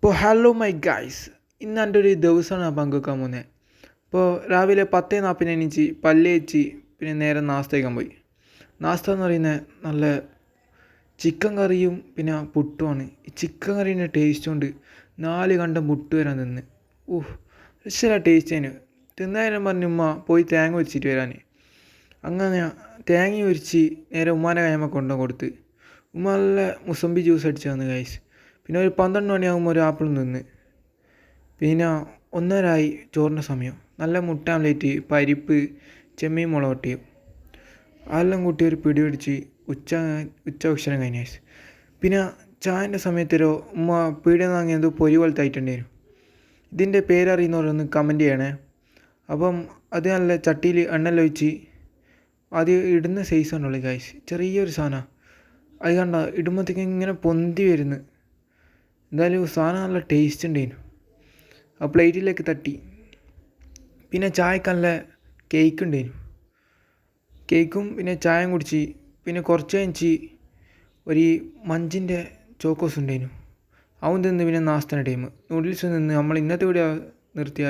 അപ്പോൾ hello my guys, ഇന്ന് എൻ്റെ ഒരു ദിവസമാണ് പങ്കുവെക്കാൻ പോകുന്നത്. ഇപ്പോൾ രാവിലെ 10:40 എണീച്ച് പല്ല് തേച്ച് പിന്നെ നേരെ നാസ്ത കഴിക്കാൻ പോയി. നാസ്ത എന്ന് പറയുന്നത് നല്ല ചിക്കൻ കറിയും പിന്നെ പുട്ടുമാണ്. ഈ ചിക്കൻ കറീൻ്റെ ടേസ്റ്റ് കൊണ്ട് 4 കണ്ടം പുട്ട് വരാൻ തിന്ന്. സ്പെഷ്യല ടേസ്റ്റ് അതിന്. തിന്നാലും പറഞ്ഞു ഉമ്മ പോയി തേങ്ങ ഉരിച്ചിട്ട് വരാൻ. അങ്ങനെ തേങ്ങ ഉരിച്ച് നേരെ ഉമ്മാൻ്റെ കൈമ കൊണ്ടുപോയി കൊടുത്ത്. ഉമ്മ നല്ല മുസമ്പി ജ്യൂസ് അടിച്ച് തന്നു ഗൈസ്. പിന്നെ ഒരു 12 മണിയാകുമ്പോൾ ഒരു ആപ്പിളും തിന്ന്. പിന്നെ 1:30 ചോറിൻ്റെ സമയം. നല്ല മുട്ട ആംലേറ്റ്, പരിപ്പ്, ചെമ്മീൻ മുളകൊട്ടിയും അതെല്ലാം കൂട്ടി ഒരു പിടി പിടിച്ച് ഉച്ച ഭക്ഷണം കഴിഞ്ഞ ഗൈസ്. പിന്നെ ചായൻ്റെ സമയത്തൊരു ഉമ്മ പീടികയിൽ നിന്ന് വാങ്ങിയത് പൊരി പോലത്തെ ആയിട്ടുണ്ടായിരുന്നു. ഇതിൻ്റെ പേരറിയുന്നവരൊന്ന് കമൻറ്റ് ചെയ്യണേ. അപ്പം അത് നല്ല ചട്ടിയിൽ എണ്ണയെല്ലാം ഒഴിച്ച് അത് ഇടുന്ന സൈസ് ഉണ്ടല്ലോ ഗൈസ്, ചെറിയൊരു സാധനമാണ്. അത് കണ്ട ഇടുമ്പോഴത്തേക്ക് ഇങ്ങനെ പൊന്തി വരുന്നു. എന്തായാലും സാധനം നല്ല ടേസ്റ്റ് ഉണ്ടായിരുന്നു. ആ പ്ലേറ്റിലേക്ക് തട്ടി. പിന്നെ ചായക്ക് നല്ല കേക്ക് ഉണ്ടായിരുന്നു. കേക്കും പിന്നെ ചായയും കുടിച്ച് പിന്നെ കുറച്ച് കഴിഞ്ഞ് ഒരു മഞ്ചിൻ്റെ ചോക്കോസ് ഉണ്ടായിരുന്നു. അവൻ തിന്ന് പിന്നെ നാസ്തയുടെ ടൈം. നൂഡിൽസ് നിന്ന് നമ്മൾ ഇന്നത്തെ വീഡിയോ നിർത്തിയ